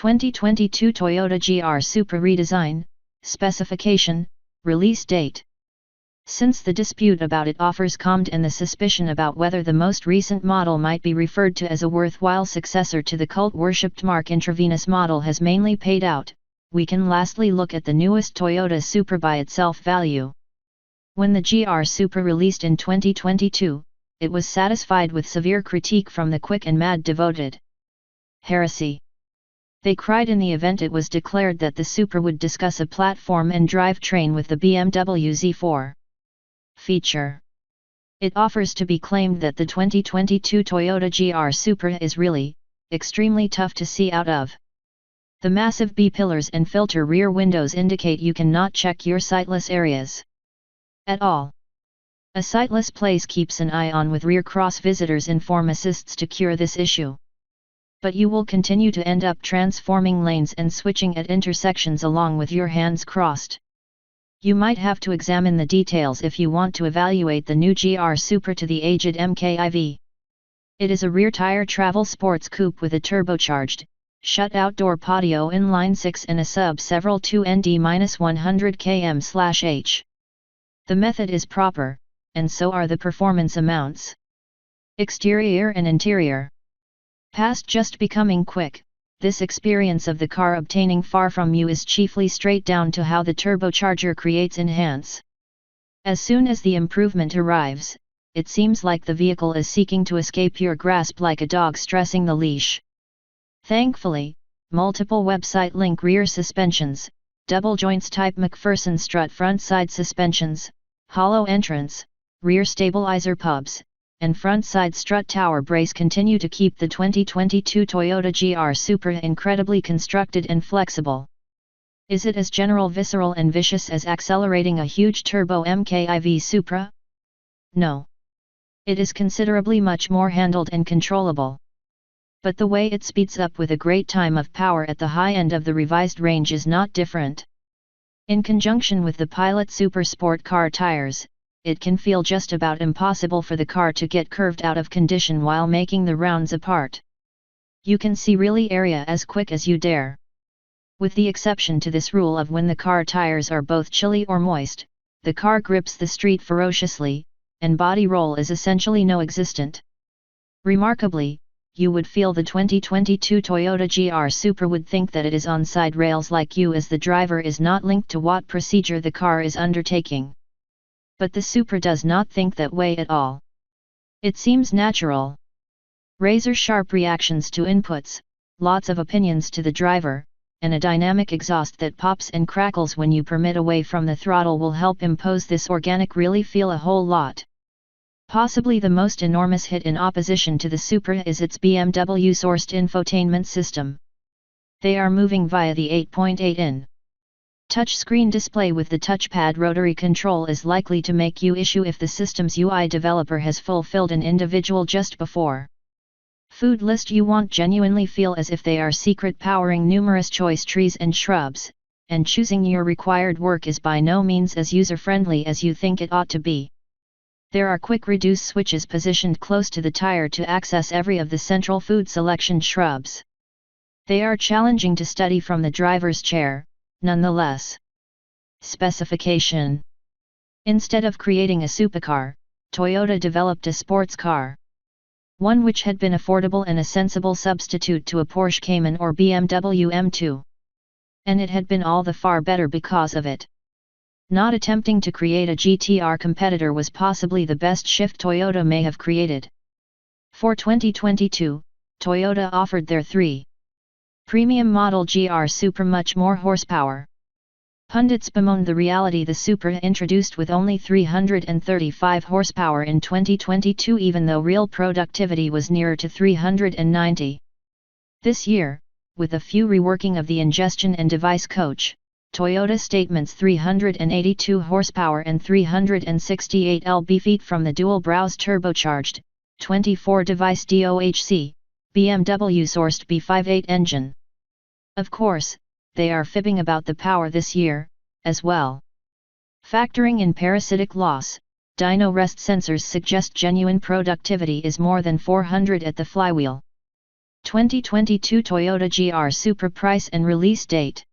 2022 Toyota GR Supra redesign, specification, release date. Since the dispute about it offers calmed and the suspicion about whether the most recent model might be referred to as a worthwhile successor to the cult-worshipped Mark intravenous model has mainly paid out, we can lastly look at the newest Toyota Supra by itself value. When the GR Supra released in 2022, it was satisfied with severe critique from the quick and mad devoted. Heresy. They cried in the event it was declared that the Supra would discuss a platform and drivetrain with the BMW Z4 feature. It offers to be claimed that the 2022 Toyota GR Supra is really, extremely tough to see out of. The massive B-pillars and filter rear windows indicate you cannot check your sightless areas at all. A sightless place keeps an eye on with rear cross visitors inform assists to cure this issue. But you will continue to end up transforming lanes and switching at intersections along with your hands crossed. You might have to examine the details if you want to evaluate the new GR Supra to the aged MKIV. It is a rear-tire travel sports coupe with a turbocharged, shut outdoor patio inline 6 and a sub-several 2ND-100 km/h. The method is proper, and so are the performance amounts. Exterior and interior. Past just becoming quick, this experience of the car obtaining far from you is chiefly straight down to how the turbocharger creates enhance. As soon as the improvement arrives, it seems like the vehicle is seeking to escape your grasp like a dog stressing the leash. Thankfully, multiple website link rear suspensions, double joints type McPherson strut front side suspensions, hollow entrance, rear stabilizer pubs, and front side strut tower brace continue to keep the 2022 Toyota GR Supra incredibly constructed and flexible. Is it as general visceral and vicious as accelerating a huge turbo MKIV Supra? No. It is considerably much more handled and controllable. But the way it speeds up with a great time of power at the high end of the revised range is not different. In conjunction with the Pilot Super Sport car tires, it can feel just about impossible for the car to get curved out of condition while making the rounds apart. You can see really area as quick as you dare. With the exception to this rule of when the car tires are both chilly or moist, the car grips the street ferociously, and body roll is essentially non-existent. Remarkably, you would feel the 2022 Toyota GR Supra would think that it is on side rails like you as the driver is not linked to what procedure the car is undertaking. But the Supra does not think that way at all. It seems natural. Razor-sharp reactions to inputs, lots of opinions to the driver, and a dynamic exhaust that pops and crackles when you permit away from the throttle will help impose this organic really feel a whole lot. Possibly the most enormous hit in opposition to the Supra is its BMW-sourced infotainment system. They are moving via the 8.8-in. touchscreen display with the touchpad rotary control is likely to make you issue if the system's UI developer has fulfilled an individual just before food list you want genuinely feel as if they are secret powering numerous choice trees and shrubs, and choosing your required work is by no means as user-friendly as you think it ought to be. There are quick reduce switches positioned close to the tire to access every of the central food selection shrubs. They are challenging to study from the driver's chair, nonetheless. Specification. Instead of creating a supercar, Toyota developed a sports car. One which had been affordable and a sensible substitute to a Porsche Cayman or BMW M2. And it had been all the far better because of it. Not attempting to create a GTR competitor was possibly the best shift Toyota may have created. For 2022, Toyota offered their 3 premium model GR Supra much more horsepower. Pundits bemoaned the reality the Supra introduced with only 335 horsepower in 2022 even though real productivity was nearer to 390. This year, with a few reworking of the ingestion and device coach, Toyota statements 382 horsepower and 368 lb-ft from the dual-browse turbocharged, 24-device DOHC, BMW-sourced B58 engine. Of course, they are fibbing about the power this year, as well. Factoring in parasitic loss, dyno rest sensors suggest genuine productivity is more than 400 at the flywheel. 2022 Toyota GR Supra price and release date.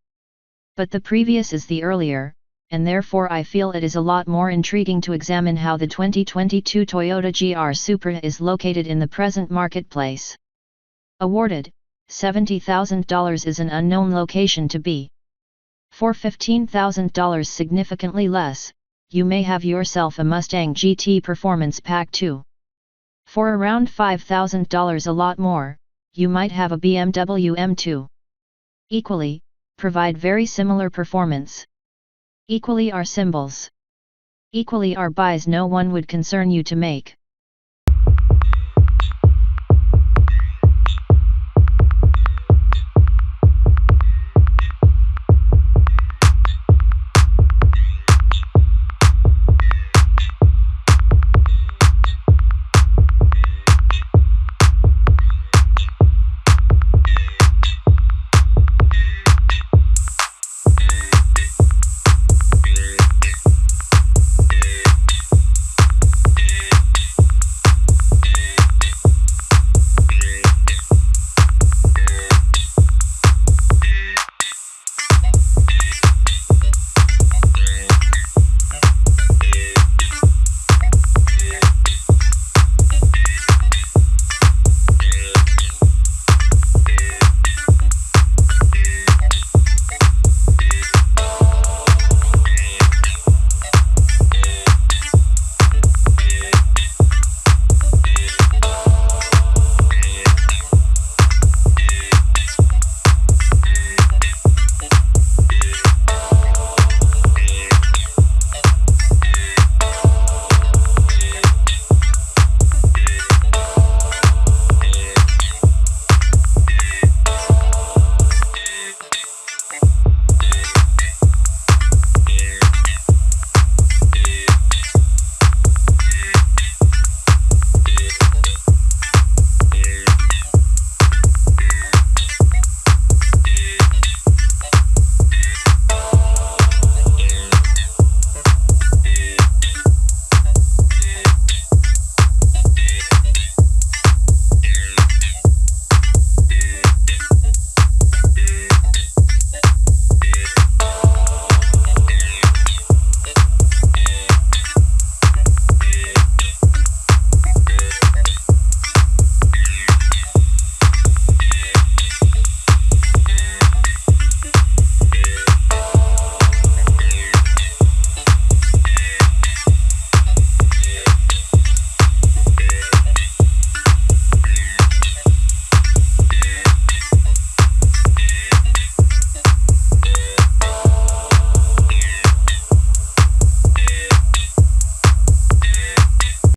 But the previous is the earlier, and therefore I feel it is a lot more intriguing to examine how the 2022 Toyota GR Supra is located in the present marketplace. Awarded, $70,000 is an unknown location to be. For $15,000 significantly less, you may have yourself a Mustang GT Performance Pack 2. For around $5,000 a lot more, you might have a BMW M2. Equally, provide very similar performance. Equally are symbols. Equally are buys no one would concern you to make.